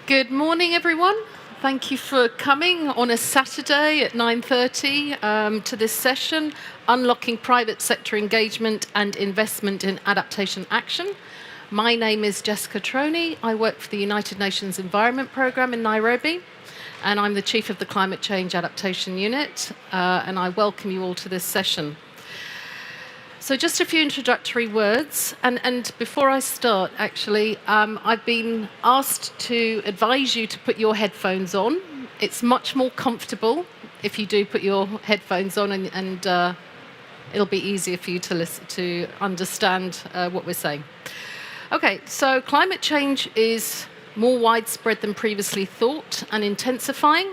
Good morning, everyone. Thank you for coming on a Saturday at 9:30 to this session, Unlocking Private Sector Engagement and Investment in Adaptation Action. My name is Jessica Troney. I work for the United Nations Environment Programme in Nairobi, and I'm the Chief of the Climate Change Adaptation Unit, and I welcome you all to this session. So just a few introductory words, and before I start, actually, I've been asked to advise you to put your headphones on. It's much more comfortable if you do put your headphones on, and it'll be easier for you to listen to understand what we're saying. Okay, so climate change is more widespread than previously thought and intensifying.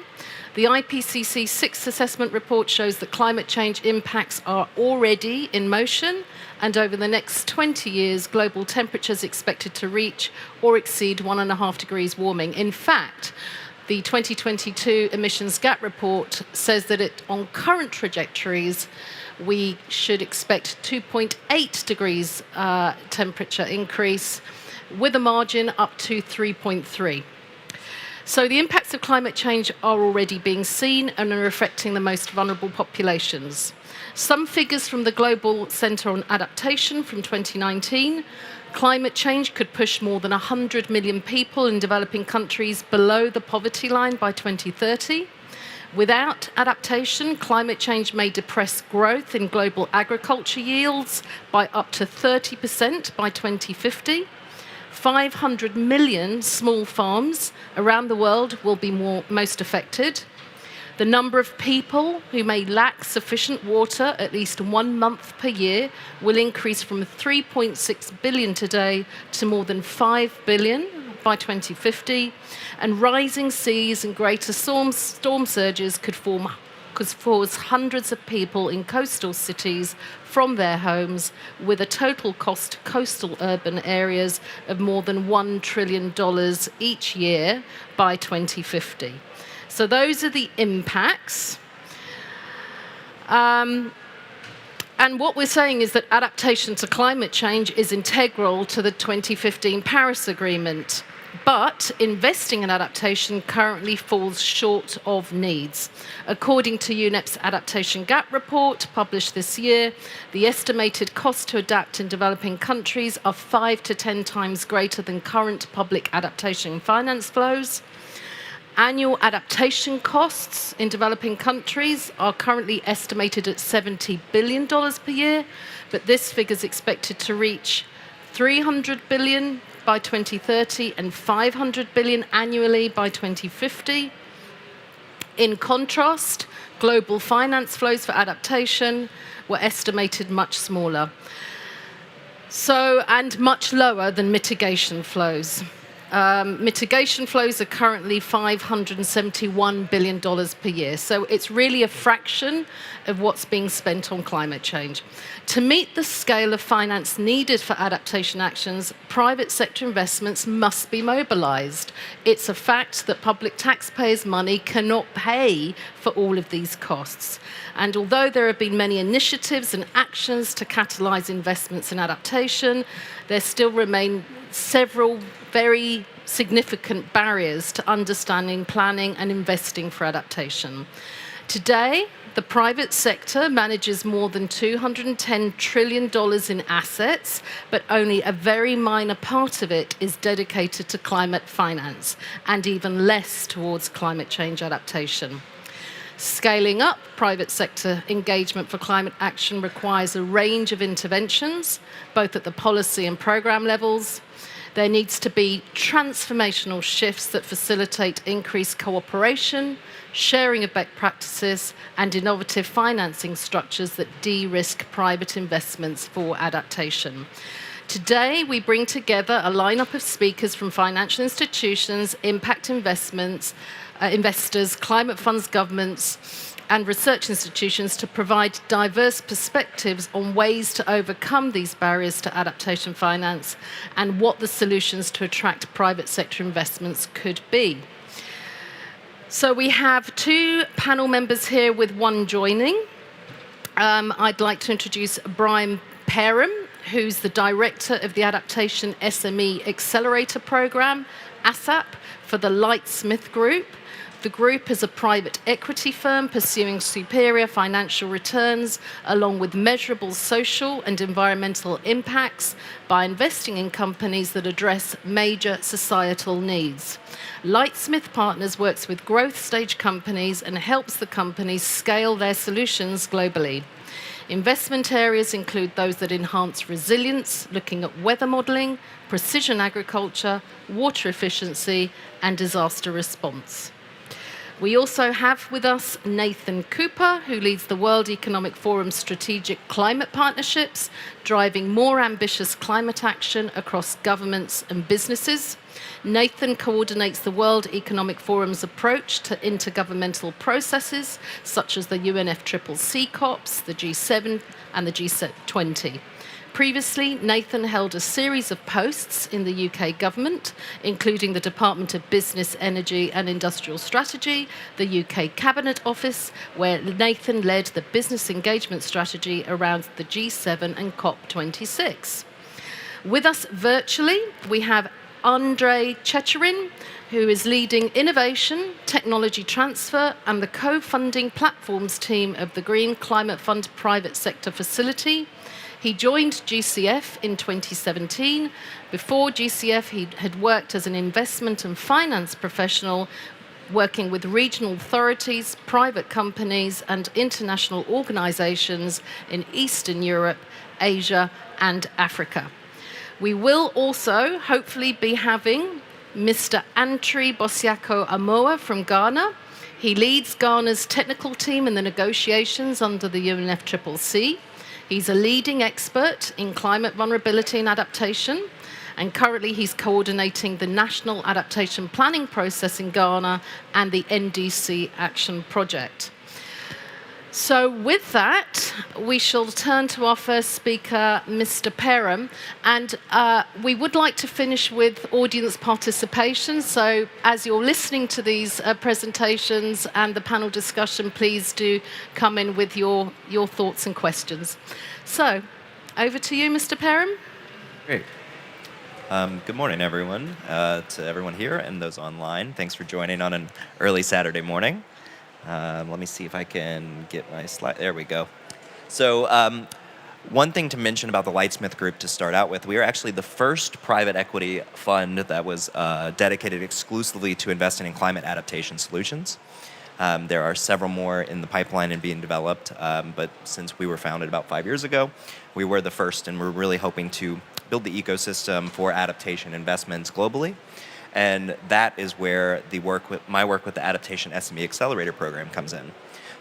The IPCC Sixth Assessment Report shows that climate change impacts are already in motion, and over the next 20 years, global temperatures expected to reach or exceed 1.5 degrees warming. In fact, the 2022 Emissions Gap Report says that on current trajectories, we should expect 2.8 degrees temperature increase, with a margin up to 3.3. So the impacts of climate change are already being seen and are affecting the most vulnerable populations. Some figures from the Global Centre on Adaptation from 2019, climate change could push more than 100 million people in developing countries below the poverty line by 2030. Without adaptation, climate change may depress growth in global agriculture yields by up to 30% by 2050. 500 million small farms around the world will be most affected. The number of people who may lack sufficient water at least 1 month per year will increase from 3.6 billion today to more than 5 billion by 2050. And rising seas and greater storm surges could force hundreds of people in coastal cities from their homes, with a total cost to coastal urban areas of more than $1 trillion each year by 2050. So those are the impacts. And what we're saying is that adaptation to climate change is integral to the 2015 Paris Agreement. But investing in adaptation currently falls short of needs. According to UNEP's Adaptation Gap Report, published this year, the estimated cost to adapt in developing countries are 5 to 10 times greater than current public adaptation finance flows. Annual adaptation costs in developing countries are currently estimated at $70 billion per year, but this figure is expected to reach $300 billion by 2030 and 500 billion annually by 2050. In contrast, global finance flows for adaptation were estimated much smaller, and much lower than mitigation flows. Mitigation flows are currently $571 billion per year. So it's really a fraction of what's being spent on climate change. To meet the scale of finance needed for adaptation actions, private sector investments must be mobilized. It's a fact that public taxpayers' money cannot pay for all of these costs. And although there have been many initiatives and actions to catalyze investments in adaptation, there still remain several very significant barriers to understanding, planning, and investing for adaptation. Today, the private sector manages more than $210 trillion in assets, but only a very minor part of it is dedicated to climate finance, and even less towards climate change adaptation. Scaling up private sector engagement for climate action requires a range of interventions, both at the policy and program levels. There needs to be transformational shifts that facilitate increased cooperation, sharing of best practices, and innovative financing structures that de-risk private investments for adaptation. Today, we bring together a lineup of speakers from financial institutions, impact investors, climate funds, governments, and research institutions to provide diverse perspectives on ways to overcome these barriers to adaptation finance and what the solutions to attract private sector investments could be. So we have 2 panel members here with 1 joining. I'd like to introduce Brian Parham, who's the director of the Adaptation SME Accelerator Program, ASAP, for the Lightsmith Group. The group is a private equity firm pursuing superior financial returns along with measurable social and environmental impacts by investing in companies that address major societal needs. Lightsmith Partners works with growth stage companies and helps the companies scale their solutions globally. Investment areas include those that enhance resilience, looking at weather modelling, precision agriculture, water efficiency, and disaster response. We also have with us Nathan Cooper, who leads the World Economic Forum's strategic climate partnerships, driving more ambitious climate action across governments and businesses. Nathan coordinates the World Economic Forum's approach to intergovernmental processes, such as the UNFCCC COPs, the G7, and the G20. Previously, Nathan held a series of posts in the UK government, including the Department of Business, Energy and Industrial Strategy, the UK Cabinet Office, where Nathan led the business engagement strategy around the G7 and COP26. With us virtually, we have Andrei Checherin, who is leading innovation, technology transfer, and the co-funding platforms team of the Green Climate Fund Private Sector Facility. He joined GCF in 2017. Before GCF, he had worked as an investment and finance professional, working with regional authorities, private companies, and international organizations in Eastern Europe, Asia, and Africa. We will also hopefully be having Mr. Antri Bosiako Amoa from Ghana. He leads Ghana's technical team in the negotiations under the UNFCCC. He's a leading expert in climate vulnerability and adaptation, and currently he's coordinating the National Adaptation Planning process in Ghana and the NDC Action Project. So with that, we shall turn to our first speaker, Mr. Perham, and we would like to finish with audience participation. So as you're listening to these presentations and the panel discussion, please do come in with your thoughts and questions. So over to you, Mr. Perham. Great. Good morning, everyone, to everyone here and those online. Thanks for joining on an early Saturday morning. Let me see if I can get my slide. There we go. So one thing to mention about the Lightsmith Group to start out with, we are actually the first private equity fund that was dedicated exclusively to investing in climate adaptation solutions. There are several more in the pipeline and being developed, but since we were founded about 5 years ago, we were the first, and we're really hoping to build the ecosystem for adaptation investments globally. And that is where my work with the Adaptation SME Accelerator Program comes in.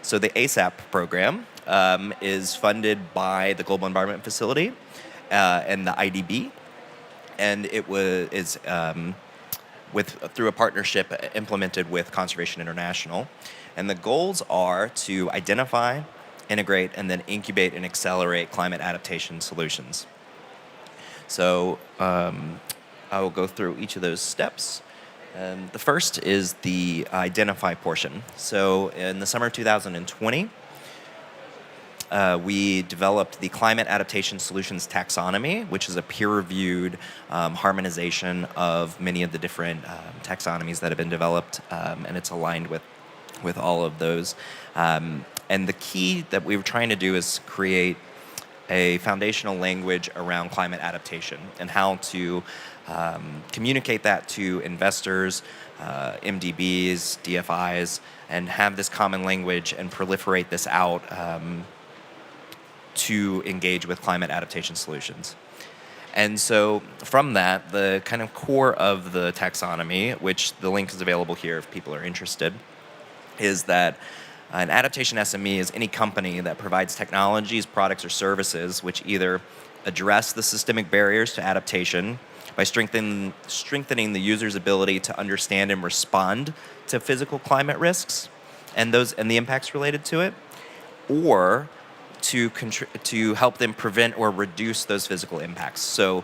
So the ASAP program is funded by the Global Environment Facility and the IDB, and it is through a partnership implemented with Conservation International. And the goals are to identify, integrate, and then incubate and accelerate climate adaptation solutions. So I will go through each of those steps. The first is the identify portion. So in the summer of 2020, we developed the Climate Adaptation Solutions Taxonomy, which is a peer-reviewed harmonization of many of the different taxonomies that have been developed, and it's aligned with all of those. And the key that we were trying to do is create a foundational language around climate adaptation and how to communicate that to investors, MDBs, DFIs, and have this common language and proliferate this out to engage with climate adaptation solutions. And so from that, the kind of core of the taxonomy, which the link is available here if people are interested, is that an adaptation SME is any company that provides technologies, products, or services which either address the systemic barriers to adaptation by strengthening the user's ability to understand and respond to physical climate risks and the impacts related to it, or to help them prevent or reduce those physical impacts. So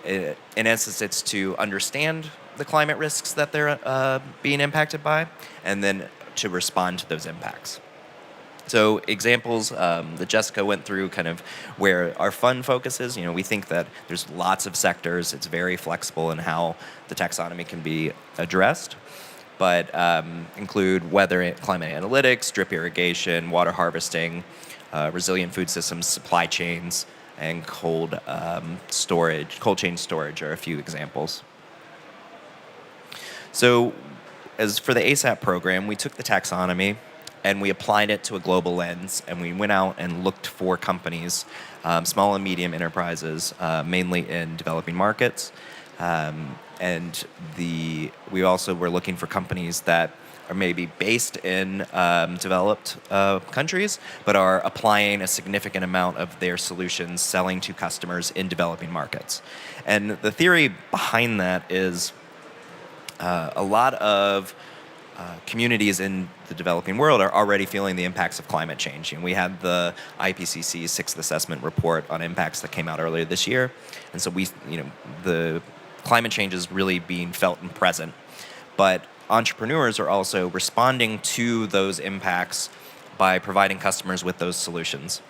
in essence, it's to understand the climate risks that they're being impacted by, and then to respond to those impacts. So examples that Jessica went through, kind of where our fund focuses. We think that there's lots of sectors. It's very flexible in how the taxonomy can be addressed, but include weather, climate analytics, drip irrigation, water harvesting, resilient food systems, supply chains, and cold chain storage are a few examples. So, as for the ASAP program, we took the taxonomy and we applied it to a global lens, and we went out and looked for companies, small and medium enterprises, mainly in developing markets. And we also were looking for companies that are maybe based in developed countries, but are applying a significant amount of their solutions, selling to customers in developing markets. And the theory behind that is a lot of communities in the developing world are already feeling the impacts of climate change. We had the IPCC's sixth assessment report on impacts that came out earlier this year, and so the climate change is really being felt and present. But entrepreneurs are also responding to those impacts by providing customers with those solutions.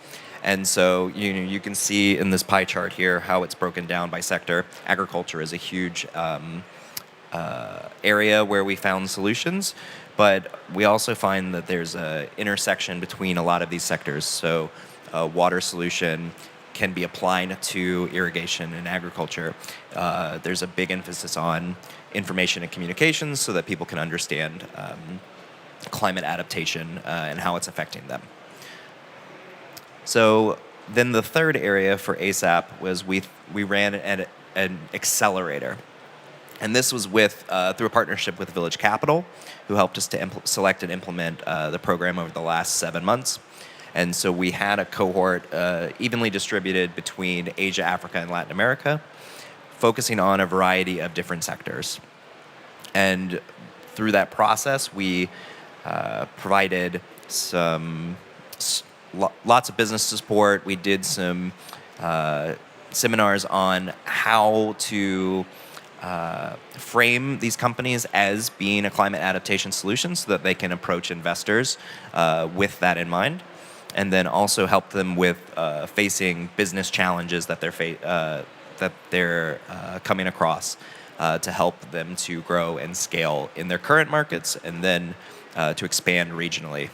And so you can see in this pie chart here how it's broken down by sector. Agriculture is a huge area where we found solutions, but we also find that there's an intersection between a lot of these sectors. So a water solution can be applied to irrigation and agriculture. There's a big emphasis on information and communications so that people can understand climate adaptation and how it's affecting them. So then the third area for ASAP was we ran an accelerator. And this was through a partnership with Village Capital, who helped us to select and implement the program over the last 7 months. And so we had a cohort evenly distributed between Asia, Africa, and Latin America, focusing on a variety of different sectors. And through that process, we provided lots of business support. We did some seminars on how to frame these companies as being a climate adaptation solution so that they can approach investors with that in mind, and then also help them with facing business challenges that they're coming across to help them to grow and scale in their current markets, and then to expand regionally.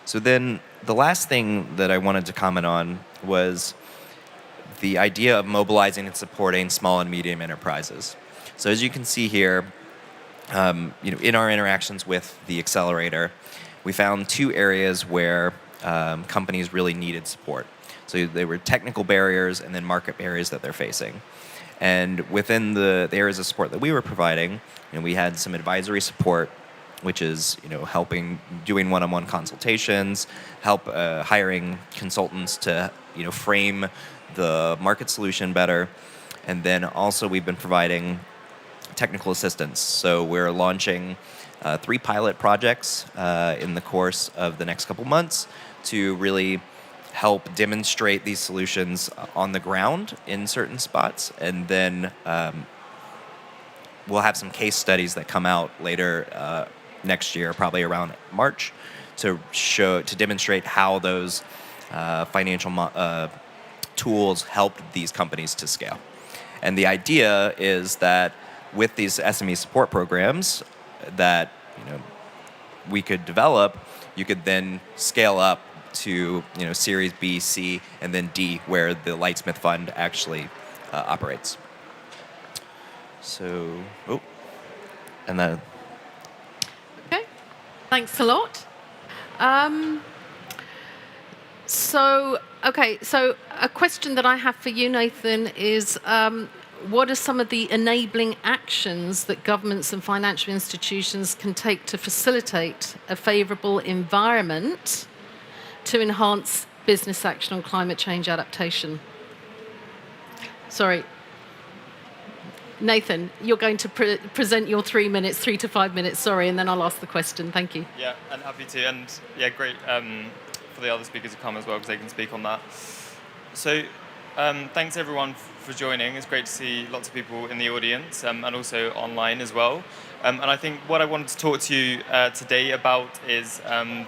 So then the last thing that I wanted to comment on was the idea of mobilizing and supporting small and medium enterprises. So as you can see here, in our interactions with the accelerator, we found 2 areas where companies really needed support. So they were technical barriers and then market barriers that they're facing. And within the areas of support that we were providing, we had some advisory support, which is helping doing one-on-one consultations, hiring consultants to frame the market solution better. And then also we've been providing technical assistance. So we're launching 3 pilot projects in the course of the next couple months to really help demonstrate these solutions on the ground in certain spots. And then we'll have some case studies that come out later next year, probably around March, to demonstrate how those financial tools help these companies to scale. And the idea is that with these SME support programs that we could develop, you could then scale up to Series B, C, and then D, where the Lightsmith Fund actually operates. So, and then. Okay, thanks a lot. So a question that I have for you, Nathan, is what are some of the enabling actions that governments and financial institutions can take to facilitate a favourable environment to enhance business action on climate change adaptation? Sorry. Nathan, you're going to present your 3 minutes, 3 to 5 minutes, sorry, and then I'll ask the question. Thank you. Yeah, and happy to. And yeah, great for the other speakers to come as well, because they can speak on that. So thanks everyone for joining. It's great to see lots of people in the audience and also online as well. And I think what I wanted to talk to you today about is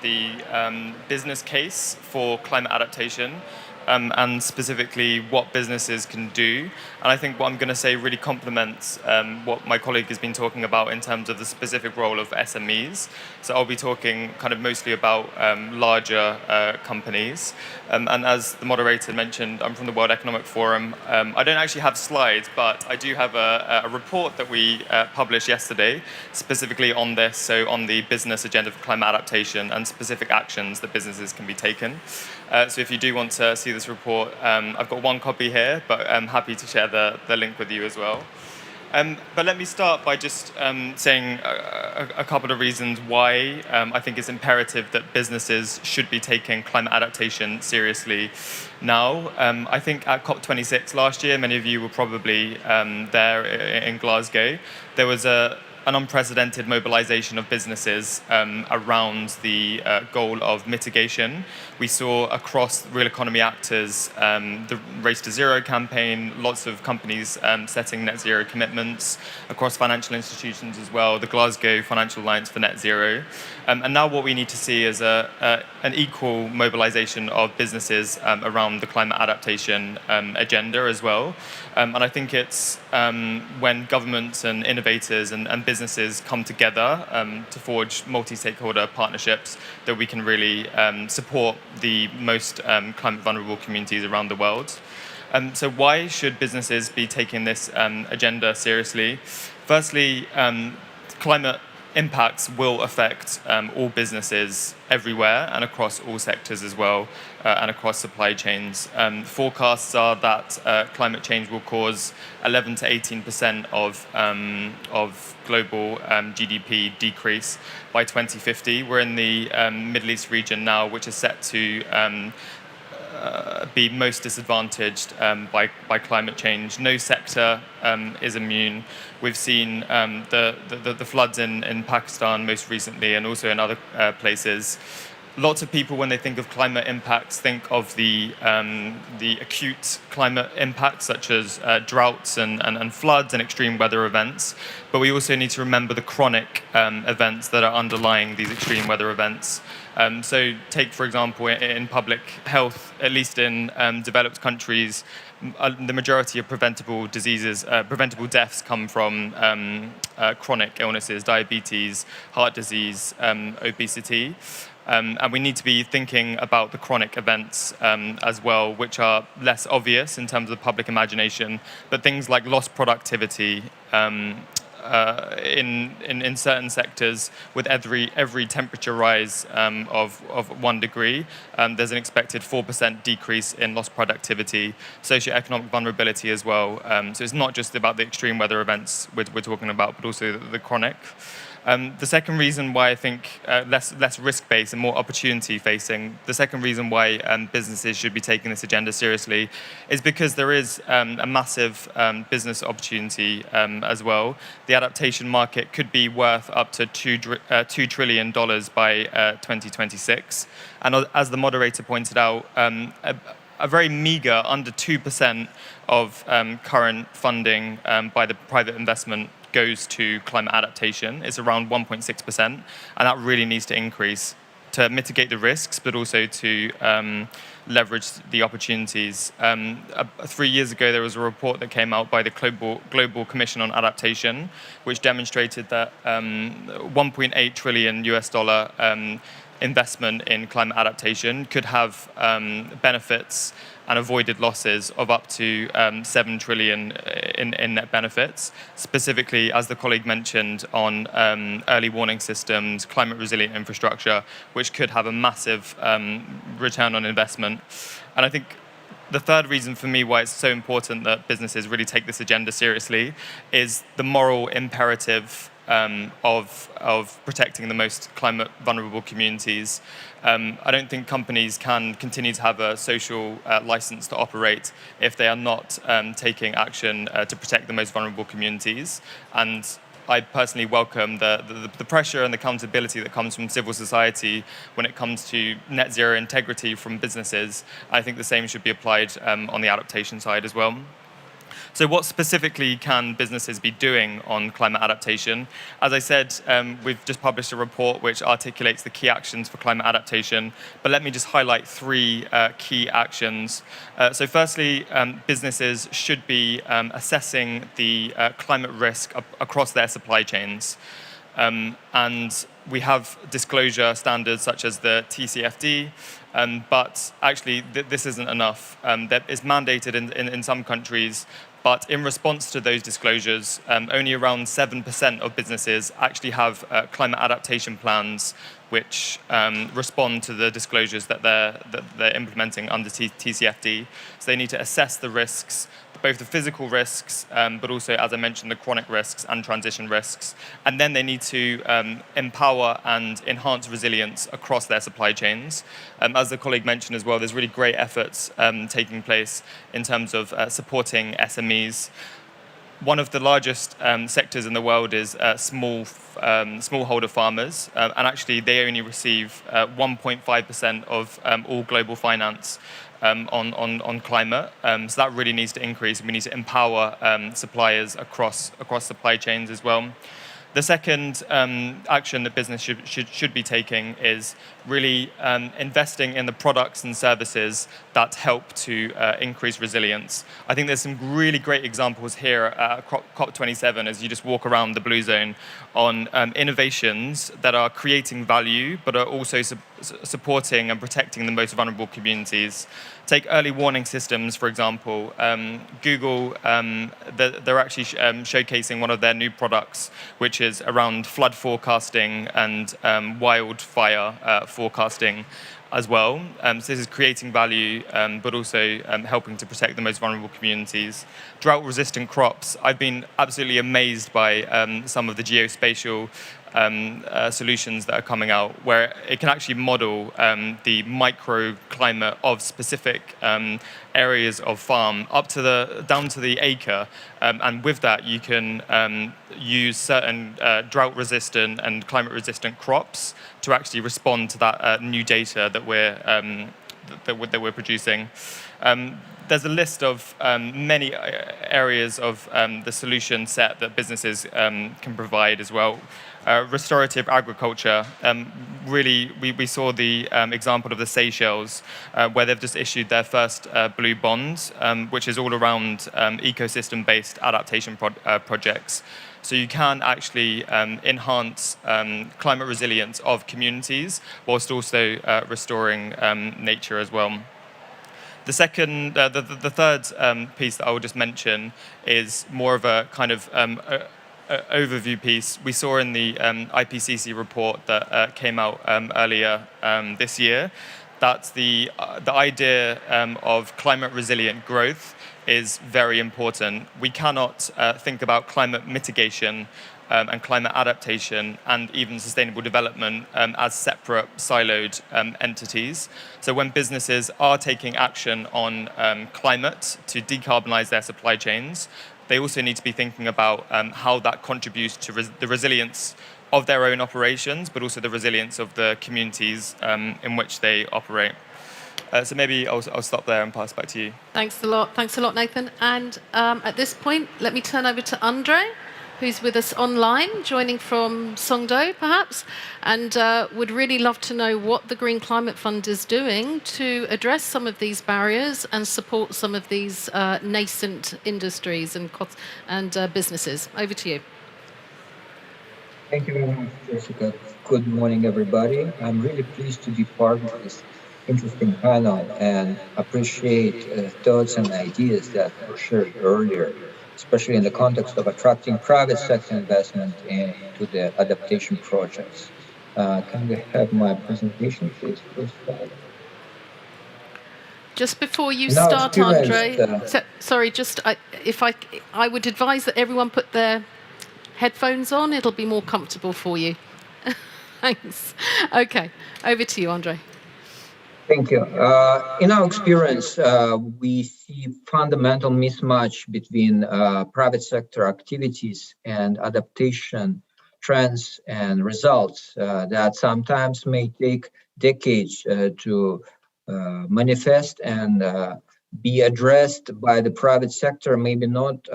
the business case for climate adaptation. And specifically what businesses can do. And I think what I'm going to say really complements what my colleague has been talking about in terms of the specific role of SMEs. So I'll be talking kind of mostly about larger companies. And as the moderator mentioned, I'm from the World Economic Forum. I don't actually have slides, but I do have a report that we published yesterday specifically on this, so on the business agenda for climate adaptation and specific actions that businesses can be taken. So if you do want to see this report, I've got one copy here, but I'm happy to share the link with you as well. But let me start by just saying a couple of reasons why I think it's imperative that businesses should be taking climate adaptation seriously now. I think at COP26 last year, many of you were probably there in Glasgow, there was an unprecedented mobilization of businesses around the goal of mitigation. We saw across real economy actors the Race to Zero campaign, lots of companies setting net zero commitments, across financial institutions as well, the Glasgow Financial Alliance for Net Zero. And now what we need to see is an equal mobilization of businesses around the climate adaptation agenda as well. And I think it's when governments and innovators and businesses come together to forge multi-stakeholder partnerships that we can really support the most climate vulnerable communities around the world. So why should businesses be taking this agenda seriously? Firstly, climate impacts will affect all businesses everywhere and across all sectors as well, and across supply chains. Forecasts are that climate change will cause 11 to 18% of global GDP decrease by 2050. We're in the Middle East region now, which is set to be most disadvantaged by climate change. No sector is immune. We've seen the floods in Pakistan most recently, and also in other places. Lots of people, when they think of climate impacts, think of the acute climate impacts, such as droughts and floods and extreme weather events. But we also need to remember the chronic events that are underlying these extreme weather events. So take, for example, in public health, at least in developed countries, the majority of preventable diseases, preventable deaths come from chronic illnesses, diabetes, heart disease, obesity. And we need to be thinking about the chronic events as well, which are less obvious in terms of public imagination, but things like lost productivity, in certain sectors, with every temperature rise of 1 degree, there's an expected 4% decrease in lost productivity, socioeconomic vulnerability as well. So it's not just about the extreme weather events we're talking about, but also the chronic. The second reason why I think less risk-based and more opportunity-facing, the second reason why businesses should be taking this agenda seriously is because there is a massive business opportunity as well. The adaptation market could be worth up to $2 trillion by 2026. And as the moderator pointed out, a very meager, under 2% of current funding by the private investment goes to climate adaptation. It's around 1.6%, and that really needs to increase to mitigate the risks, but also to leverage the opportunities. 3 years ago, there was a report that came out by the Global Commission on Adaptation, which demonstrated that 1.8 trillion US dollar investment in climate adaptation could have benefits and avoided losses of up to 7 trillion in net benefits, specifically, as the colleague mentioned, on early warning systems, climate resilient infrastructure, which could have a massive return on investment. And I think the third reason for me why it's so important that businesses really take this agenda seriously is the moral imperative of protecting the most climate vulnerable communities. I don't think companies can continue to have a social license to operate if they are not taking action to protect the most vulnerable communities. And I personally welcome the pressure and the accountability that comes from civil society when it comes to net zero integrity from businesses. I think the same should be applied on the adaptation side as well. So what specifically can businesses be doing on climate adaptation? As I said, we've just published a report which articulates the key actions for climate adaptation, but let me just highlight three key actions. So firstly, businesses should be assessing the climate risk across their supply chains. And we have disclosure standards such as the TCFD, but actually this isn't enough. That is mandated in some countries, but in response to those disclosures, only around 7% of businesses actually have climate adaptation plans which respond to the disclosures that they're implementing under TCFD. So they need to assess the risks, both the physical risks, but also, as I mentioned, the chronic risks and transition risks. And then they need to empower and enhance resilience across their supply chains. As the colleague mentioned as well, there's really great efforts taking place in terms of supporting SMEs. One of the largest sectors in the world is smallholder farmers, and actually they only receive 1.5% of all global finance on climate. So that really needs to increase. We need to empower suppliers across supply chains as well. The second action that business should be taking is really investing in the products and services that help to increase resilience. I think there's some really great examples here at COP27 as you just walk around the Blue Zone on innovations that are creating value but are also supporting and protecting the most vulnerable communities. Take early warning systems, for example. Google, they're actually showcasing one of their new products, which is around flood forecasting and wildfire forecasting as well. So this is creating value, but also helping to protect the most vulnerable communities. Drought-resistant crops. I've been absolutely amazed by some of the geospatial solutions that are coming out, where it can actually model the microclimate of specific areas of farm down to the acre, and with that you can use certain drought-resistant and climate-resistant crops to actually respond to that new data that we're producing. There's a list of many areas of the solution set that businesses can provide as well. Restorative agriculture. Really, we saw the example of the Seychelles, where they've just issued their first blue bonds, which is all around ecosystem-based adaptation projects. So you can actually enhance climate resilience of communities whilst also restoring nature as well. The third piece that I will just mention is more of a kind of overview piece. We saw in the IPCC report that came out earlier this year that the idea of climate resilient growth is very important. We cannot think about climate mitigation and climate adaptation and even sustainable development as separate siloed entities. So when businesses are taking action on climate to decarbonize their supply chains, they also need to be thinking about how that contributes to the resilience of their own operations, but also the resilience of the communities in which they operate. So maybe I'll stop there and pass back to you. Thanks a lot, Nathan. And at this point, let me turn over to Andre, who's with us online, joining from Songdo, perhaps, and would really love to know what the Green Climate Fund is doing to address some of these barriers and support some of these nascent industries and businesses. Over to you. Thank you very much, Jessica. Good morning, everybody. I'm really pleased to be part of this interesting panel and appreciate thoughts and ideas that were shared earlier, especially in the context of attracting private sector investment into the adaptation projects. Can we have my presentation, please? First slide. Just before you start, Andre, sorry, I would advise that everyone put their headphones on. It'll be more comfortable for you. Thanks. Okay, over to you, Andre. Thank you. In our experience, we see fundamental mismatch between private sector activities and adaptation trends and results that sometimes may take decades to manifest and be addressed by the private sector, maybe not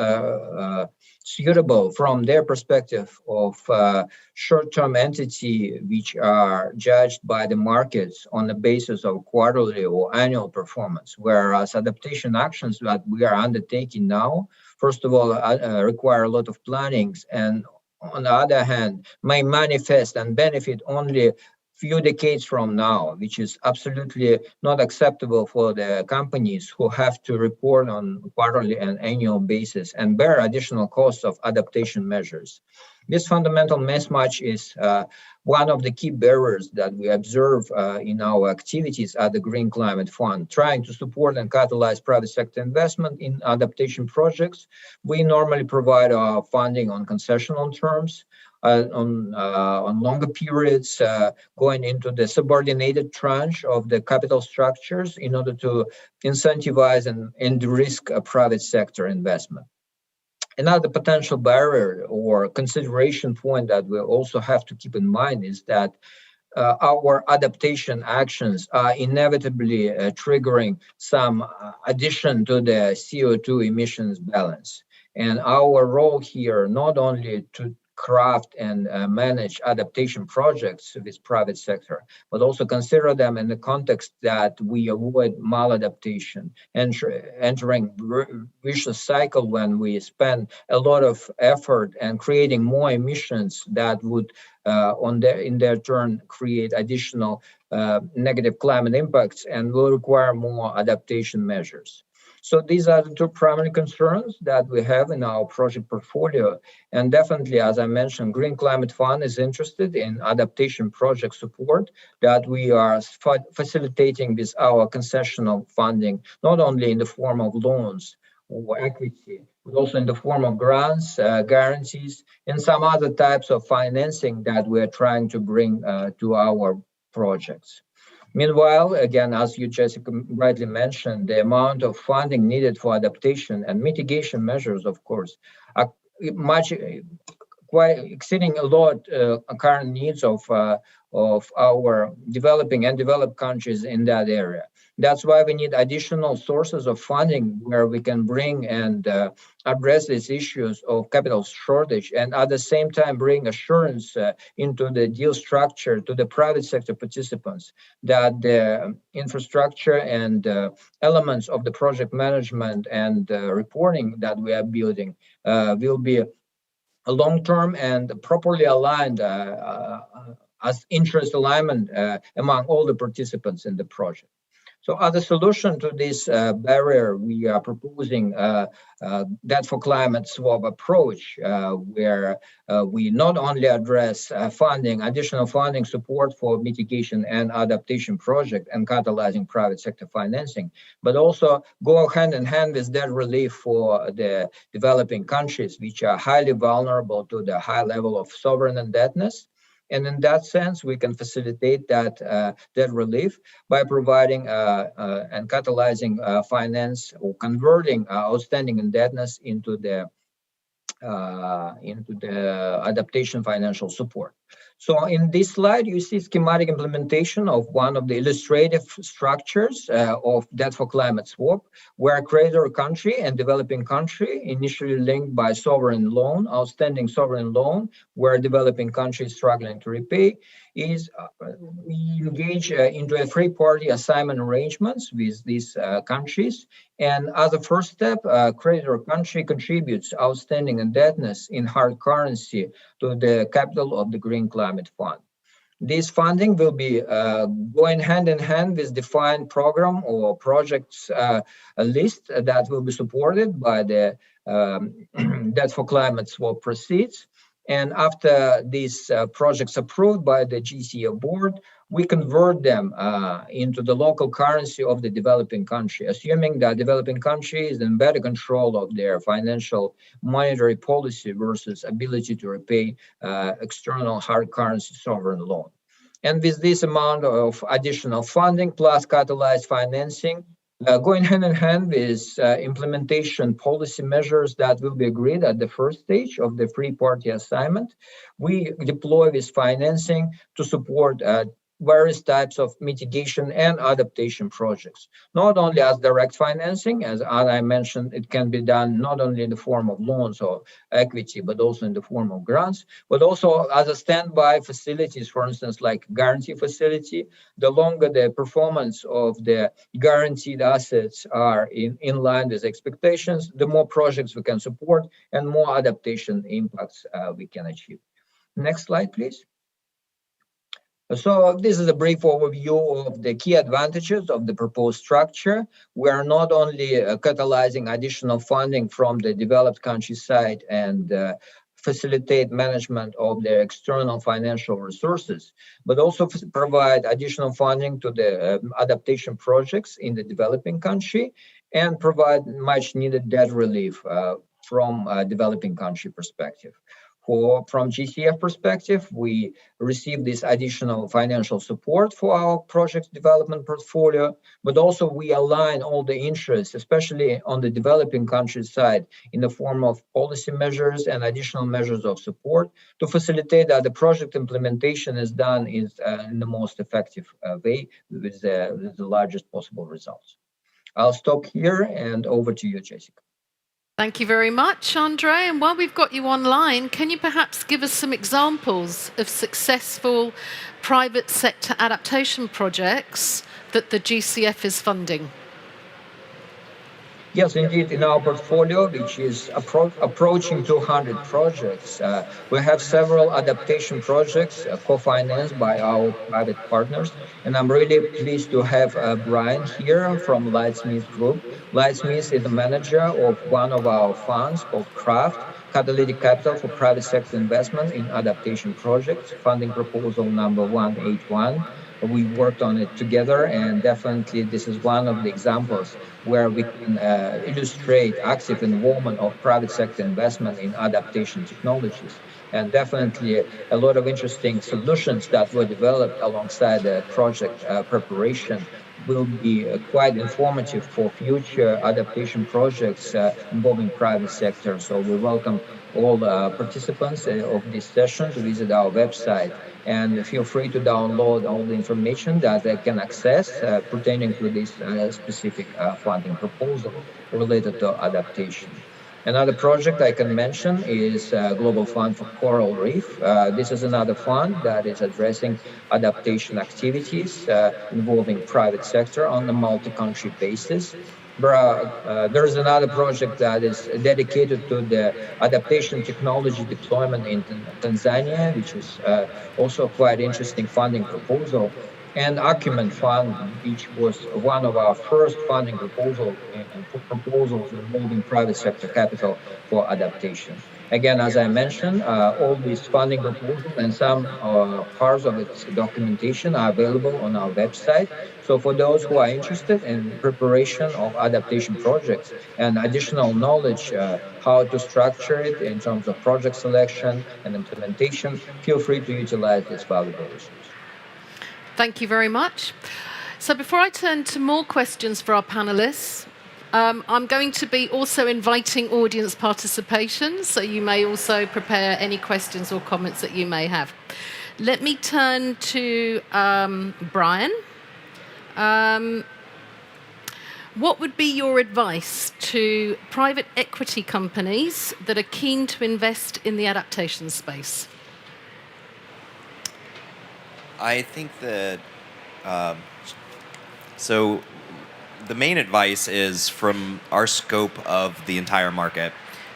suitable from their perspective of short-term entity, which are judged by the markets on the basis of quarterly or annual performance, whereas adaptation actions that we are undertaking now, first of all, require a lot of plannings, and on the other hand, may manifest and benefit only few decades from now, which is absolutely not acceptable for the companies who have to report on quarterly and annual basis and bear additional costs of adaptation measures. This fundamental mismatch is one of the key barriers that we observe in our activities at the Green Climate Fund, trying to support and catalyze private sector investment in adaptation projects. We normally provide our funding on concessional terms, on longer periods, going into the subordinated tranche of the capital structures in order to incentivize and de-risk a private sector investment. Another potential barrier or consideration point that we also have to keep in mind is that our adaptation actions are inevitably triggering some addition to the CO2 emissions balance. And our role here, not only to craft and manage adaptation projects with private sector, but also consider them in the context that we avoid maladaptation and entering vicious cycle when we spend a lot of effort and creating more emissions that would in their turn create additional negative climate impacts and will require more adaptation measures. So these are the two primary concerns that we have in our project portfolio. And definitely, as I mentioned, Green Climate Fund is interested in adaptation project support that we are facilitating with our concessional funding, not only in the form of loans or equity, but also in the form of grants, guarantees, and some other types of financing that we're trying to bring to our projects. Meanwhile, again, as you, Jessica, rightly mentioned, the amount of funding needed for adaptation and mitigation measures, of course, are quite exceeding a lot current needs of our developing and developed countries in that area. That's why we need additional sources of funding where we can bring and address these issues of capital shortage and at the same time bring assurance into the deal structure to the private sector participants that the infrastructure and elements of the project management and reporting that we are building will be a long-term and properly aligned as interest alignment among all the participants in the project. So as a solution to this barrier, we are proposing debt for climate swap approach, where we not only address additional funding support for mitigation and adaptation project and catalyzing private sector financing, but also go hand in hand with debt relief for the developing countries, which are highly vulnerable to the high level of sovereign indebtedness. And in that sense, we can facilitate that debt relief by providing and catalyzing finance or converting outstanding indebtedness into the adaptation financial support. So in this slide, you see schematic implementation of one of the illustrative structures of debt for climate swap, where creditor country and developing country initially linked by sovereign loan, outstanding sovereign loan, where developing country is struggling to repay, is we engage into a three-party assignment arrangements with these countries. And as a first step, creditor country contributes outstanding indebtedness in hard currency to the capital of the Green Climate Fund. This funding will be going hand in hand with defined program or projects list that will be supported by the Debt for Climate Swap proceeds. And after these projects approved by the GCO board, we convert them into the local currency of the developing country, assuming that developing country is in better control of their financial monetary policy versus ability to repay external hard currency sovereign loan. And with this amount of additional funding plus catalyzed financing, going hand in hand with implementation policy measures that will be agreed at the first stage of the three-party assignment, we deploy this financing to support various types of mitigation and adaptation projects. Not only as direct financing, as I mentioned, it can be done not only in the form of loans or equity, but also in the form of grants, but also as a standby facilities, for instance, like guarantee facility. The longer the performance of the guaranteed assets are in line with expectations, the more projects we can support and more adaptation impacts we can achieve. Next slide, please. So this is a brief overview of the key advantages of the proposed structure. We are not only catalyzing additional funding from the developed country side and facilitate management of their external financial resources, but also provide additional funding to the adaptation projects in the developing country and provide much needed debt relief from a developing country perspective. From GCF perspective, we receive this additional financial support for our project development portfolio, but also we align all the interests, especially on the developing countries side, in the form of policy measures and additional measures of support to facilitate that the project implementation is done in the most effective way with the largest possible results. I'll stop here and over to you, Jessica. Thank you very much, Andrei. And while we've got you online, can you perhaps give us some examples of successful private sector adaptation projects that the GCF is funding? Yes, indeed. In our portfolio, which is approaching 200 projects, we have several adaptation projects co-financed by our private partners. And I'm really pleased to have Brian here from Lightsmith Group. Lightsmith is the manager of one of our funds called CRAFT, Catalytic Capital for Private Sector Investment in Adaptation Projects, funding proposal number 181. We worked on it together, and definitely this is one of the examples where we can illustrate active involvement of private sector investment in adaptation technologies. And definitely a lot of interesting solutions that were developed alongside the project preparation will be quite informative for future adaptation projects involving private sector. So we welcome all participants of this session to visit our website, and feel free to download all the information that they can access pertaining to this specific funding proposal related to adaptation. Another project I can mention is Global Fund for Coral Reef. This is another fund that is addressing adaptation activities involving private sector on a multi-country basis. There is another project that is dedicated to the adaptation technology deployment in Tanzania, which is also quite interesting funding proposal. And Acumen Fund, which was one of our first funding proposals involving private sector capital for adaptation. Again, as I mentioned, all these funding proposals and some parts of its documentation are available on our website. So for those who are interested in preparation of adaptation projects and additional knowledge how to structure it in terms of project selection and implementation, feel free to utilize this valuable resource. Thank you very much. So before I turn to more questions for our panelists, I'm going to be also inviting audience participation, so you may also prepare any questions or comments that you may have. Let me turn to Brian. What would be your advice to private equity companies that are keen to invest in the adaptation space? I think that, so the main advice is from our scope of the entire market,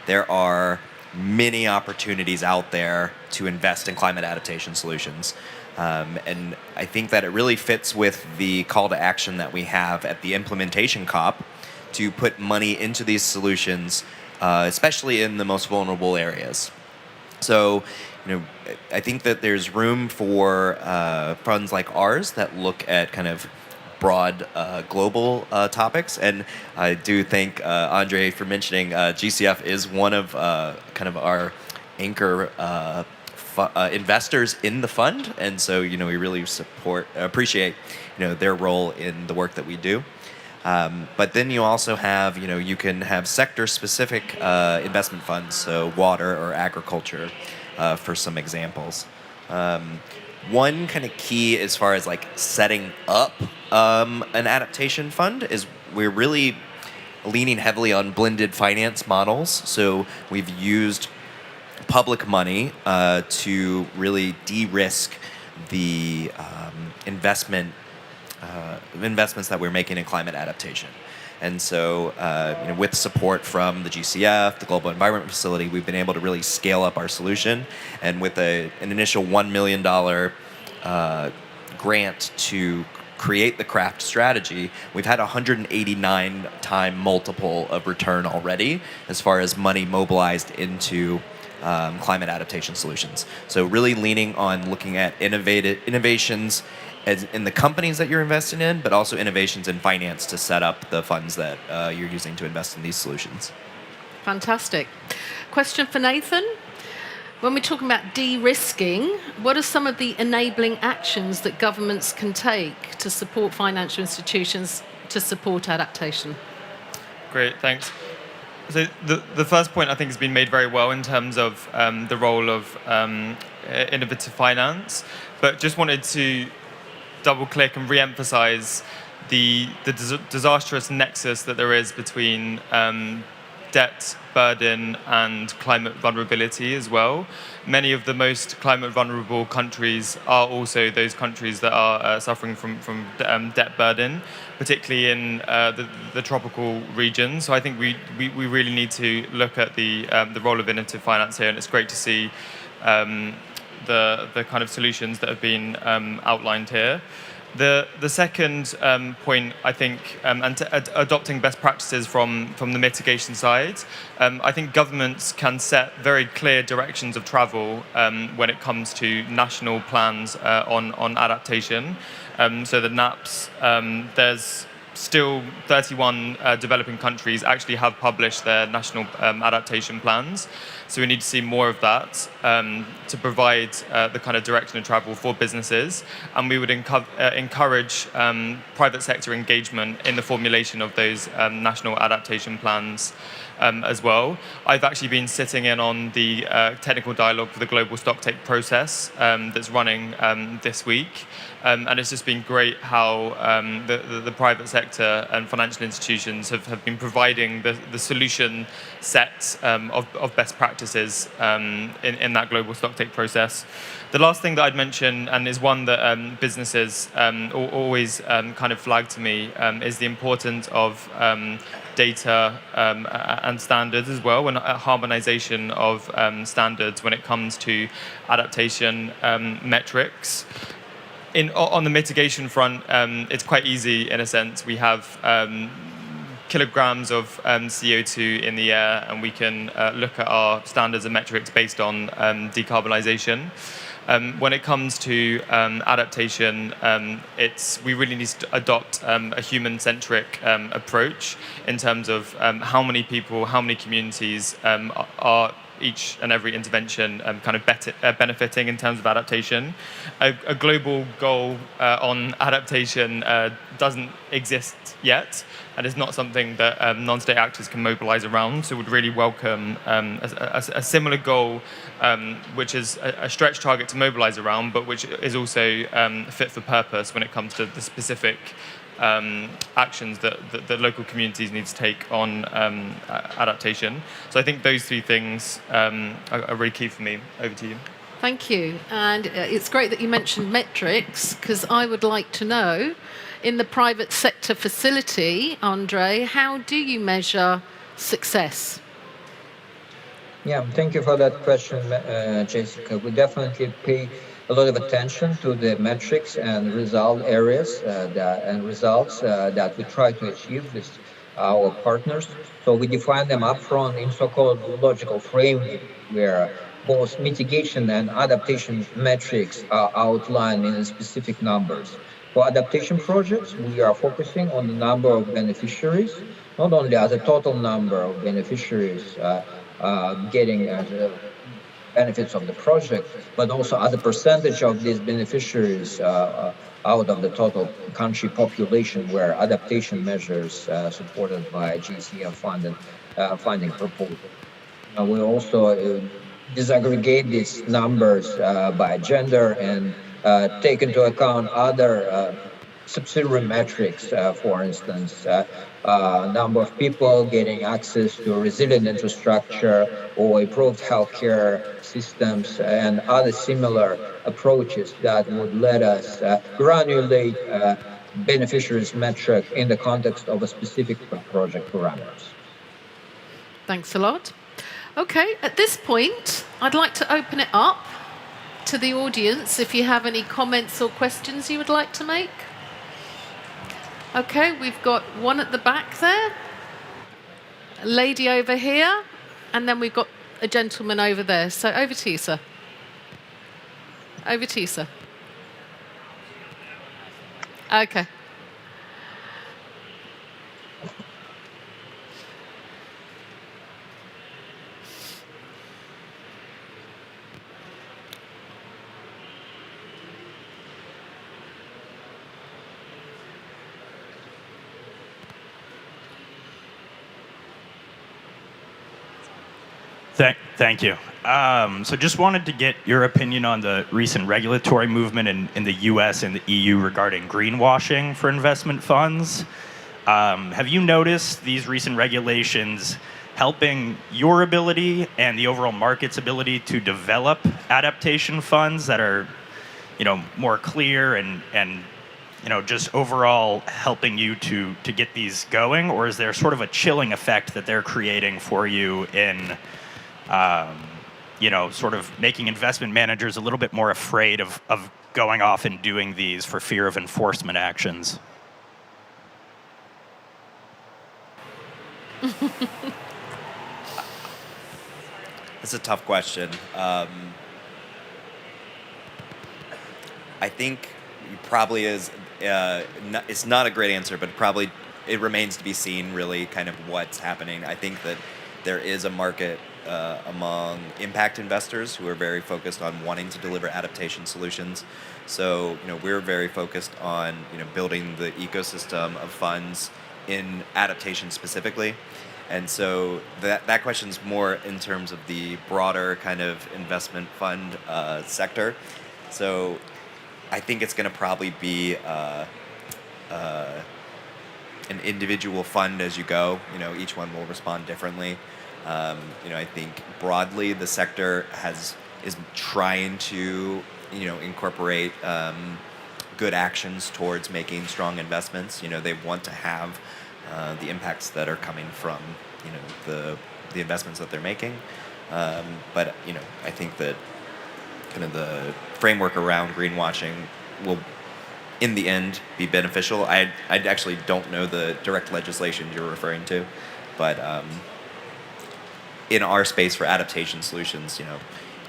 there are many opportunities out there to invest in climate adaptation solutions. And I think that it really fits with the call to action that we have at the implementation COP to put money into these solutions, especially in the most vulnerable areas. So, I think that there's room for funds like ours that look at kind of broad global topics. And I do thank Andrei for mentioning GCF is one of kind of our anchor investors in the fund. And so, we really appreciate, their role in the work that we do. But then you also have, you can have sector-specific investment funds, so water or agriculture, for some examples. One kind of key as far as like setting up an adaptation fund is we're really leaning heavily on blended finance models. So we've used public money to really de-risk the investments that we're making in climate adaptation. And so, with support from the GCF, the Global Environment Facility, we've been able to really scale up our solution. And with an initial $1 million grant to create the craft strategy, we've had 189-time multiple of return already as far as money mobilized into climate adaptation solutions. So really leaning on looking at innovations in the companies that you're investing in, but also innovations in finance to set up the funds that you're using to invest in these solutions. Fantastic. Question for Nathan. When we're talking about de-risking, what are some of the enabling actions that governments can take to support financial institutions to support adaptation? Great, thanks. So the first point I think has been made very well in terms of the role of innovative finance, but just wanted to double-click and re-emphasize the disastrous nexus that there is between debt burden and climate vulnerability as well. Many of the most climate vulnerable countries are also those countries that are suffering from debt burden, particularly in the tropical regions. So I think we really need to look at the role of innovative finance here, and it's great to see the kind of solutions that have been outlined here. The second point, I think, adopting best practices from the mitigation side. I think governments can set very clear directions of travel when it comes to national plans on adaptation. So the NAPs, there's still 31 developing countries actually have published their national adaptation plans. So we need to see more of that to provide the kind of direction of travel for businesses. And we would encourage private sector engagement in the formulation of those national adaptation plans as well. I've actually been sitting in on the technical dialogue for the global stocktake process that's running this week. And it's just been great how the private sector and financial institutions have been providing the solution set of best practices in that global stocktake process. The last thing that I'd mention, and is one that businesses always kind of flag to me, is the importance of data and standards as well, and harmonization of standards when it comes to adaptation metrics. On the mitigation front, it's quite easy in a sense. We have kilograms of CO2 in the air, and we can look at our standards and metrics based on decarbonisation. When it comes to adaptation, we really need to adopt a human-centric approach in terms of how many people, how many communities are each and every intervention kind of benefiting in terms of adaptation. A global goal on adaptation doesn't exist yet, and is not something that non-state actors can mobilize around. So would really welcome a similar goal, which is a stretch target to mobilize around, but which is also fit for purpose when it comes to the specific actions that local communities need to take on adaptation. So I think those three things are really key for me. Over to you. Thank you. And it's great that you mentioned metrics, because I would like to know, in the private sector facility, Andre, how do you measure success? Yeah, thank you for that question, Jessica. We definitely pay a lot of attention to the metrics and result areas that we try to achieve with our partners. So we define them upfront in so-called logical framework, where both mitigation and adaptation metrics are outlined in specific numbers. For adaptation projects, we are focusing on the number of beneficiaries, not only as a total number of beneficiaries getting the benefits of the project, but also as a percentage of these beneficiaries out of the total country population where adaptation measures supported by GCF funding proposal. We also disaggregate these numbers by gender and take into account other subsidiary metrics, for instance, number of people getting access to resilient infrastructure or improved healthcare systems and other similar approaches that would let us granulate beneficiaries metric in the context of a specific project parameters. Thanks a lot. Okay, at this point, I'd like to open it up to the audience if you have any comments or questions you would like to make. Okay, we've got one at the back there, a lady over here, and then we've got a gentleman over there. So over to you, sir. Over to you, sir. Okay. Thank you. So just wanted to get your opinion on the recent regulatory movement in the US and the EU regarding greenwashing for investment funds. Have you noticed these recent regulations helping your ability and the overall market's ability to develop adaptation funds that are, more clear and just overall helping you to get these going? Or is there sort of a chilling effect that they're creating for you in sort of making investment managers a little bit more afraid of going off and doing these for fear of enforcement actions? It's a tough question. I think it probably is. It's not a great answer, but probably it remains to be seen. Really, kind of what's happening. I think that there is a market among impact investors who are very focused on wanting to deliver adaptation solutions. So, we're very focused on, building the ecosystem of funds in adaptation specifically. And so that question's more in terms of the broader kind of investment fund sector. So I think it's going to probably be an individual fund as you go. Each one will respond differently. I think broadly the sector is trying to, incorporate good actions towards making strong investments. They want to have the impacts that are coming from, the investments that they're making. But I think that kind of the framework around greenwashing will, in the end, be beneficial. I actually don't know the direct legislation you're referring to, but in our space for adaptation solutions,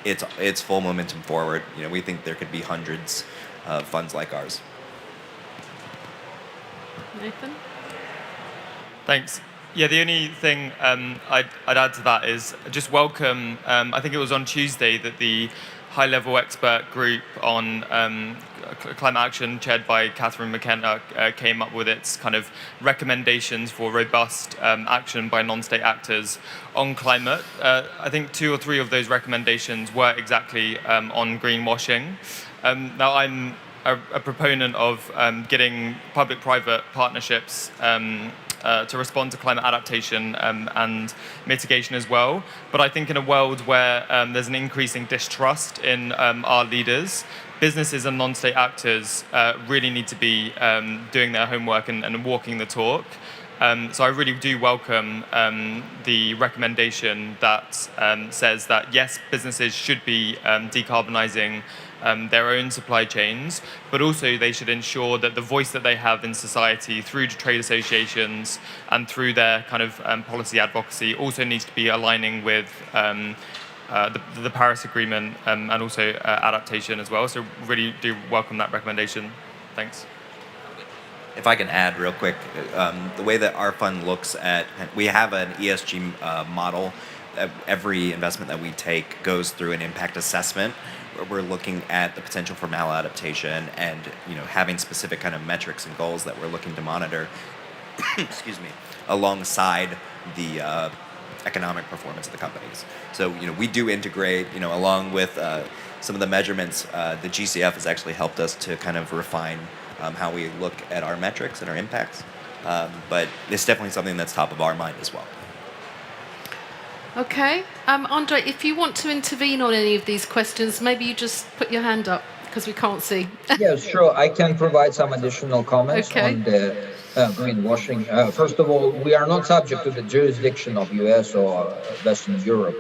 it's full momentum forward. We think there could be hundreds of funds like ours. Nathan? Thanks. Yeah, the only thing I'd add to that is just welcome. I think it was on Tuesday that the high-level expert group on climate action, chaired by Catherine McKenna, came up with its kind of recommendations for robust action by non-state actors on climate. I think 2 or 3 of those recommendations were exactly on greenwashing. Now, I'm a proponent of getting public-private partnerships to respond to climate adaptation and mitigation as well. But I think in a world where there's an increasing distrust in our leaders, businesses and non-state actors really need to be doing their homework and walking the talk. So I really do welcome the recommendation that says that, yes, businesses should be decarbonising their own supply chains, but also they should ensure that the voice that they have in society through trade associations and through their kind of policy advocacy also needs to be aligning with the Paris Agreement and also adaptation as well. So really do welcome that recommendation. Thanks. If I can add real quick, the way that our fund looks at, we have an ESG model. Every investment that we take goes through an impact assessment. We're looking at the potential for maladaptation and having specific kind of metrics and goals that we're looking to monitor excuse me, alongside the economic performance of the companies. So we do integrate, along with some of the measurements. The GCF has actually helped us to kind of refine how we look at our metrics and our impacts. But it's definitely something that's top of our mind as well. Okay. Andre, if you want to intervene on any of these questions, maybe you just put your hand up because we can't see. Yes, sure. I can provide some additional comments Okay. on the greenwashing. First of all, we are not subject to the jurisdiction of US or Western Europe.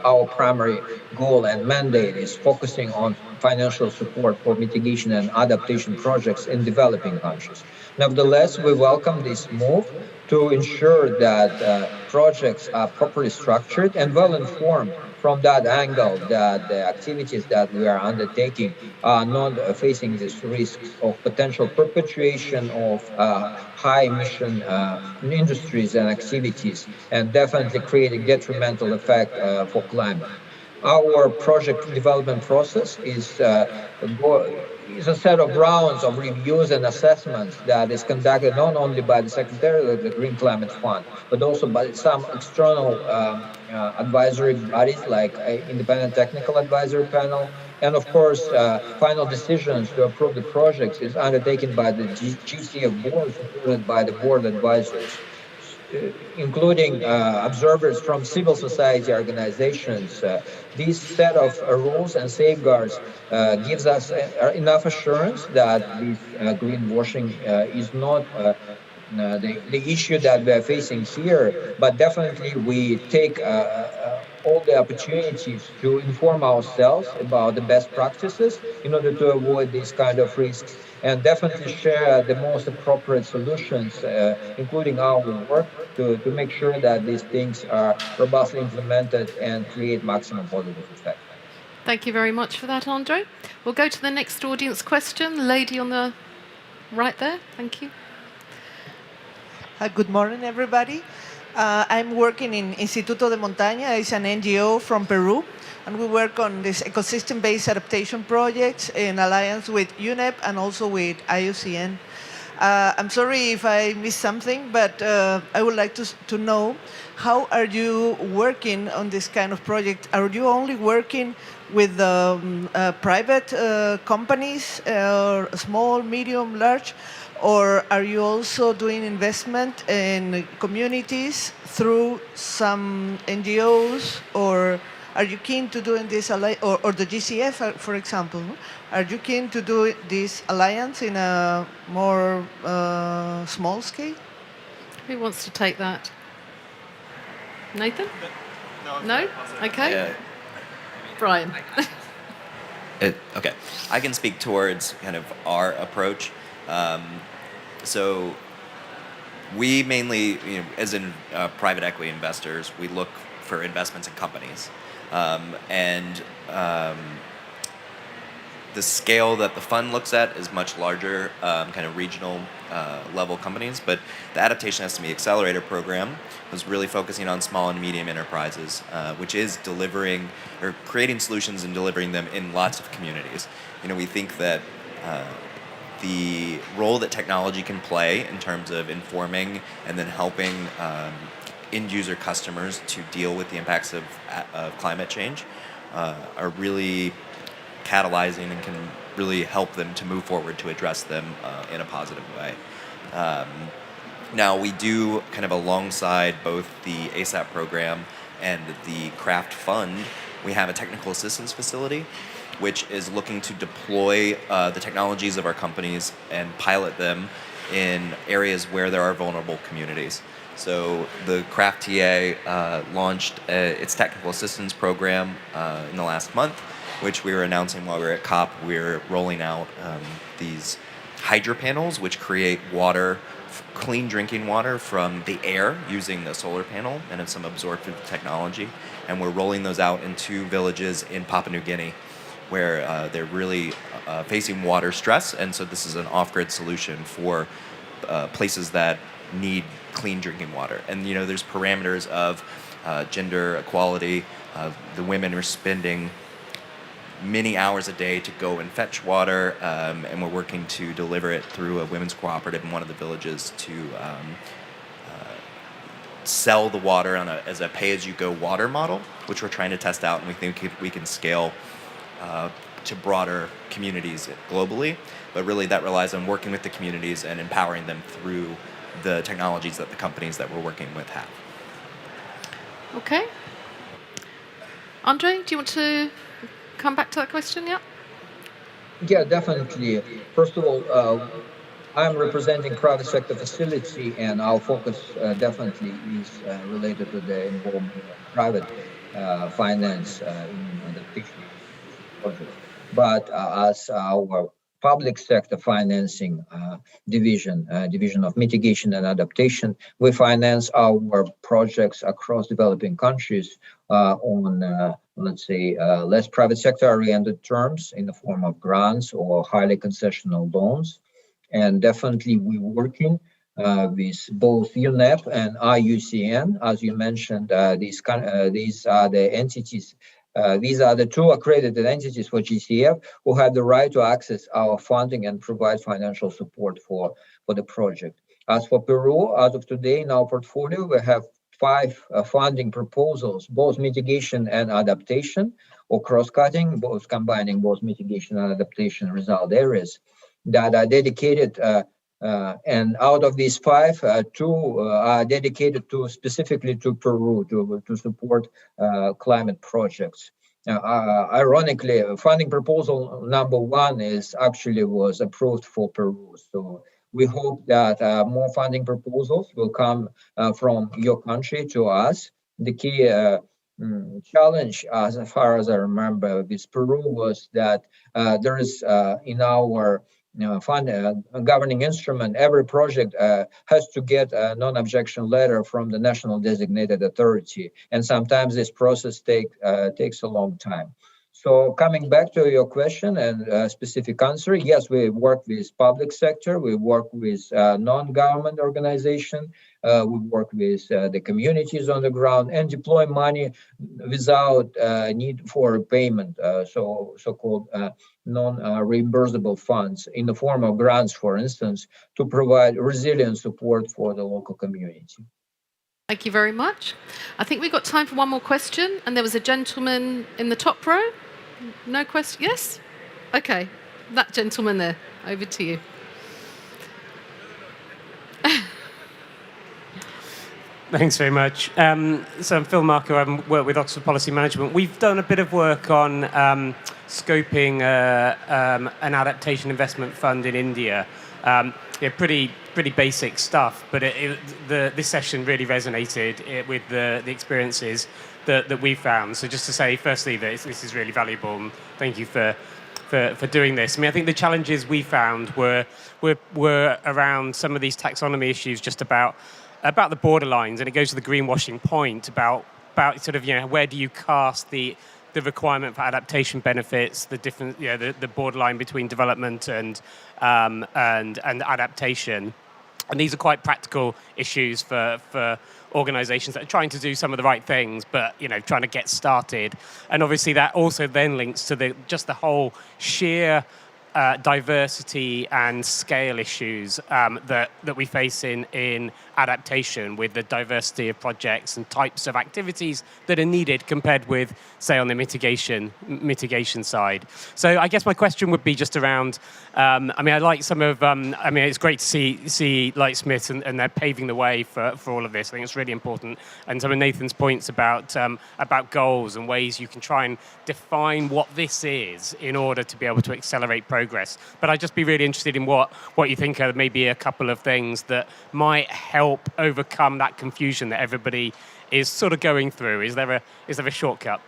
Our primary goal and mandate is focusing on financial support for mitigation and adaptation projects in developing countries. Nevertheless, we welcome this move to ensure that projects are properly structured and well informed from that angle, that the activities that we are undertaking are not facing these risks of potential perpetuation of high emission industries and activities, and definitely creating detrimental effect for climate. Our project development process is a set of rounds of reviews and assessments that is conducted not only by the Secretariat of the Green Climate Fund, but also by some external advisory bodies like Independent Technical Advisory Panel. And of course, final decisions to approve the projects is undertaken by the GCF board, supported by the board advisors, including observers from civil society organizations. This set of rules and safeguards gives us enough assurance that this greenwashing is not the issue that we are facing here, but definitely we take all the opportunities to inform ourselves about the best practices in order to avoid these kind of risks, and definitely share the most appropriate solutions, including our work, to make sure that these things are robustly implemented and create maximum positive effect. Thank you very much for that, Andre. We'll go to the next audience question. The lady on the right there. Thank you. Good morning, everybody. I'm working in Instituto de Montaña. It's an NGO from Peru, and we work on this ecosystem-based adaptation projects in alliance with UNEP and also with IUCN. I'm sorry if I missed something, but I would like to know, how are you working on this kind of project? Are you only working with private companies, or small, medium, large? Or are you also doing investment in communities through some NGOs? Or are you keen to doing this, or the GCF, for example? Are you keen to do this alliance in a more small scale? Who wants to take that? Nathan? No? Okay. Yeah. Brian. Okay, I can speak towards kind of our approach. So we mainly, as in private equity investors, we look for investments in companies. The scale that the fund looks at is much larger, kind of regional level companies, but the Adaptation SME Accelerator program was really focusing on small and medium enterprises, which is delivering or creating solutions and delivering them in lots of communities. We think that the role that technology can play in terms of informing and then helping end user customers to deal with the impacts of climate change are really catalyzing and can really help them to move forward to address them in a positive way. Now, we do kind of alongside both the ASAP program and the CRAFT fund, we have a technical assistance facility which is looking to deploy the technologies of our companies and pilot them in areas where there are vulnerable communities. So the CRAFT TA launched its technical assistance program in the last month, which we were announcing while we were at COP. We're rolling out these hydro panels, which create water, clean drinking water from the air using the solar panel and some absorptive technology. And we're rolling those out in 2 villages in Papua New Guinea, where they're really facing water stress. And so this is an off-grid solution for places that need clean drinking water. And there's parameters of gender equality. The women are spending many hours a day to go and fetch water, and we're working to deliver it through a women's cooperative in one of the villages to sell the water as a pay-as-you-go water model, which we're trying to test out, and we think we can scale to broader communities globally. But really, that relies on working with the communities and empowering them through the technologies that the companies that we're working with have. Okay. Andre, do you want to come back to that question? Yeah. Yeah, definitely. First of all, I'm representing private sector facility, and our focus definitely is related to the involvement of private finance in adaptation projects. But as our public sector financing division of mitigation and adaptation, we finance our projects across developing countries on, let's say, less private sector oriented terms in the form of grants or highly concessional loans. And definitely we're working with both UNEP and IUCN. As you mentioned, these are the entities, these are the two accredited entities for GCF who have the right to access our funding and provide financial support for the project. As for Peru, as of today in our portfolio, we have 5 funding proposals, both mitigation and adaptation, or cross-cutting, both combining both mitigation and adaptation result areas that are dedicated, and out of these 5, 2 are dedicated to specifically to Peru to support climate projects. Ironically, funding proposal number 1 was approved for Peru. So we hope that more funding proposals will come from your country to us. The key challenge, as far as I remember, with Peru was that there is in our fund governing instrument, every project has to get a non-objection letter from the national designated authority, and sometimes this process takes a long time. So coming back to your question and specific answer, yes, we work with public sector, we work with non-government organization, we work with the communities on the ground and deploy money without need for payment, so-called non-reimbursable funds in the form of grants, for instance, to provide resilient support for the local community. Thank you very much. I think we've got time for one more question, and there was a gentleman in the top row. No question? Yes? Okay. That gentleman there. Over to you. Thanks very much. So I'm Phil Marco. I work with Oxford Policy Management. We've done a bit of work on scoping an adaptation investment fund in India. Pretty basic stuff, but this session really resonated with the experiences that we found. So just to say, firstly, that this is really valuable, and thank you for doing this. I mean, I think the challenges we found were around some of these taxonomy issues, just about the borderlines, and it goes to the greenwashing point about sort of, where do you cast the requirement for adaptation benefits, the different, the borderline between development and adaptation. And these are quite practical issues for organizations that are trying to do some of the right things, but trying to get started. And obviously that also then links to the whole sheer diversity and scale issues that we face in adaptation, with the diversity of projects and types of activities that are needed compared with, say, on the mitigation side. So I guess my question would be just around, I like some of, it's great to see Lightsmith and they're paving the way for all of this. I think it's really important. And some of Nathan's points about goals and ways you can try and define what this is in order to be able to accelerate progress. But I'd just be really interested in what you think are maybe a couple of things that might help overcome that confusion that everybody is sort of going through. Is there a shortcut?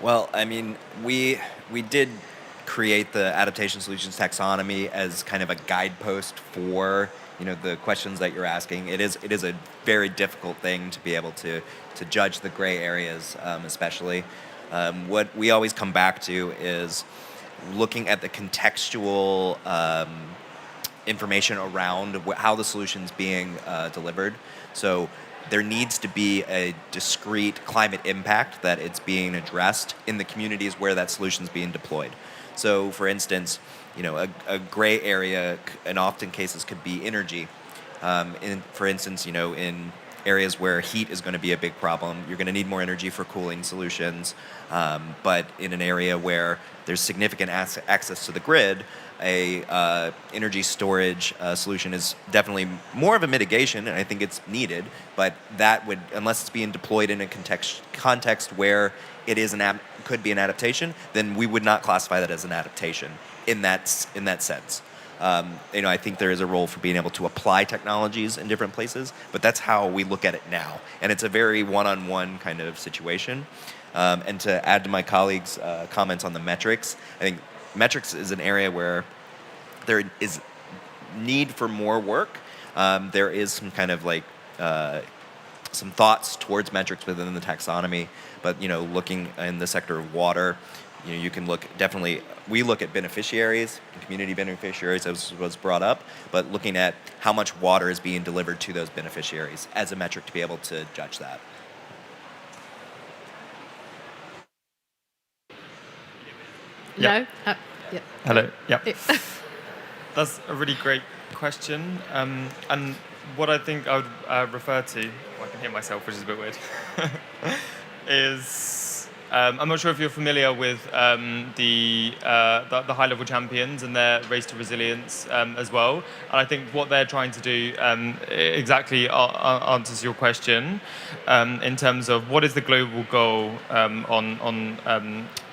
Well, I mean, we did create the adaptation solutions taxonomy as kind of a guidepost for the questions that you're asking. It is a very difficult thing to be able to judge the gray areas, especially. What we always come back to is looking at the contextual information around how the solution's being delivered. So there needs to be a discrete climate impact that it's being addressed in the communities where that solution's being deployed. So, for instance, a gray area, in often cases, could be energy. For instance, in areas where heat is going to be a big problem, you're going to need more energy for cooling solutions. But in an area where there's significant access to the grid, a energy storage solution is definitely more of a mitigation, and I think it's needed. But that would, unless it's being deployed in a context where it is could be an adaptation, then we would not classify that as an adaptation in that sense. I think there is a role for being able to apply technologies in different places, but that's how we look at it now. And it's a very one-on-one kind of situation. And to add to my colleagues' comments on the metrics, I think metrics is an area where there is need for more work. There is some kind of some thoughts towards metrics within the taxonomy, but looking in the sector of water, you can we look at beneficiaries and community beneficiaries, as was brought up, but looking at how much water is being delivered to those beneficiaries as a metric to be able to judge that. No? Yeah. Hello. Yeah. That's a really great question. And what I think I would refer to, I can hear myself, which is a bit weird, is I'm not sure if you're familiar with the high-level champions and their race to resilience as well. And I think what they're trying to do exactly answers your question in terms of what is the global goal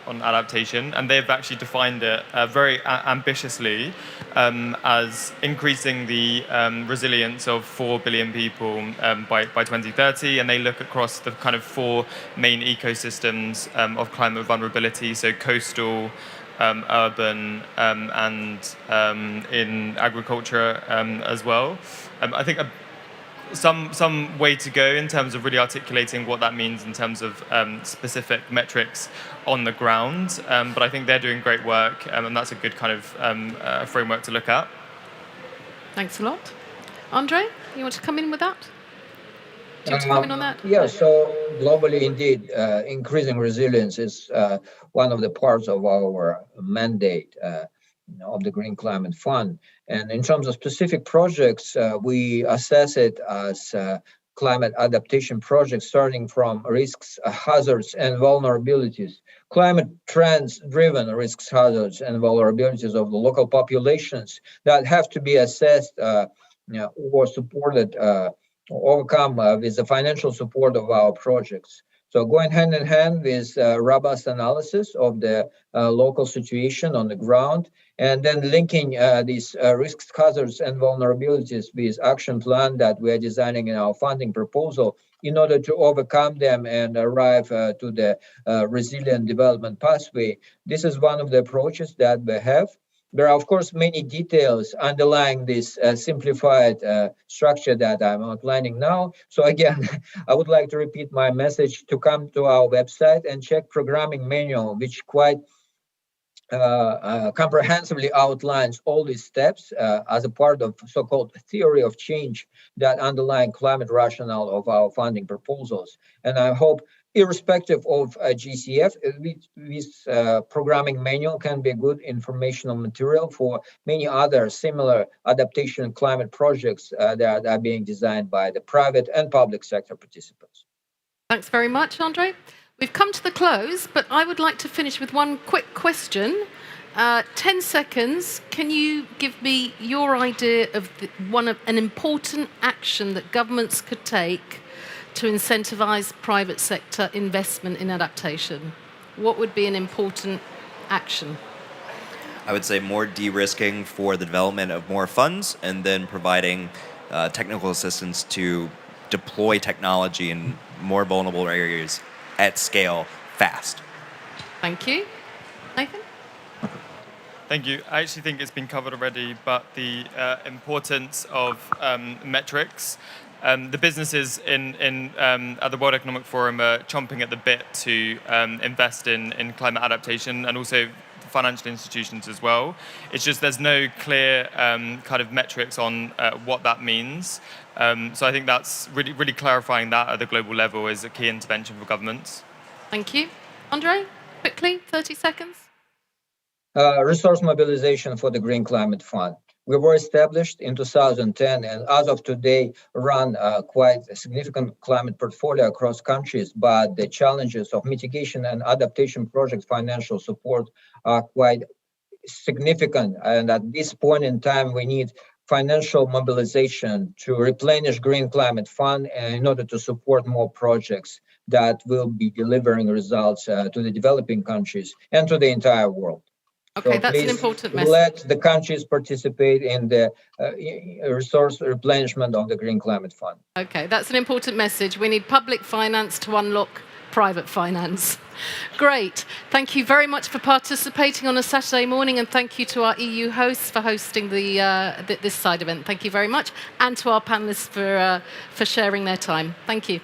on adaptation, and they've actually defined it very ambitiously as increasing the resilience of 4 billion people by 2030, and they look across the kind of 4 main ecosystems of climate vulnerability, so coastal, urban, and in agriculture as well. I think some way to go in terms of really articulating what that means in terms of specific metrics on the ground. But I think they're doing great work, and that's a good kind of framework to look at. Thanks a lot. Andre, you want to come in with that? Do you want to come in on that? Yeah, so globally, indeed, increasing resilience is one of the parts of our mandate of the Green Climate Fund. And in terms of specific projects, we assess it as climate adaptation projects starting from risks, hazards, and vulnerabilities. Climate trends-driven risks, hazards, and vulnerabilities of the local populations that have to be assessed or supported or overcome with the financial support of our projects. So going hand in hand with robust analysis of the local situation on the ground, and then linking these risks, hazards, and vulnerabilities with action plan that we are designing in our funding proposal in order to overcome them and arrive to the resilient development pathway. This is one of the approaches that we have. There are, of course, many details underlying this simplified structure that I'm outlining now. So again, I would like to repeat my message to come to our website and check programming manual, which quite comprehensively outlines all these steps as a part of so-called theory of change that underlying climate rationale of our funding proposals. And I hope, irrespective of GCF, this programming manual can be a good informational material for many other similar adaptation and climate projects that are being designed by the private and public sector participants. Thanks very much, Andre. We've come to the close, but I would like to finish with one quick question. 10 seconds. Can you give me your idea of an important action that governments could take to incentivize private sector investment in adaptation? What would be an important action? I would say more de-risking for the development of more funds, and then providing technical assistance to deploy technology in more vulnerable areas at scale fast. Thank you. Nathan? Thank you. I actually think it's been covered already, but the importance of metrics. The businesses at the World Economic Forum are chomping at the bit to invest in climate adaptation, and also financial institutions as well. It's just there's no clear kind of metrics on what that means. So I think that's really clarifying that at the global level is a key intervention for governments. Thank you. Andre, quickly, 30 seconds. Resource mobilization for the Green Climate Fund. We were established in 2010 and as of today run quite a significant climate portfolio across countries, but the challenges of mitigation and adaptation project financial support are quite significant. And at this point in time, we need financial mobilization to replenish Green Climate Fund in order to support more projects that will be delivering results to the developing countries and to the entire world. Okay, So that's an please important message. let the countries participate in the resource replenishment of the Green Climate Fund. Okay, that's an important message. We need public finance to unlock private finance. Great. Thank you very much for participating on a Saturday morning, and thank you to our EU hosts for hosting this side event. Thank you very much, and to our panelists for sharing their time. Thank you.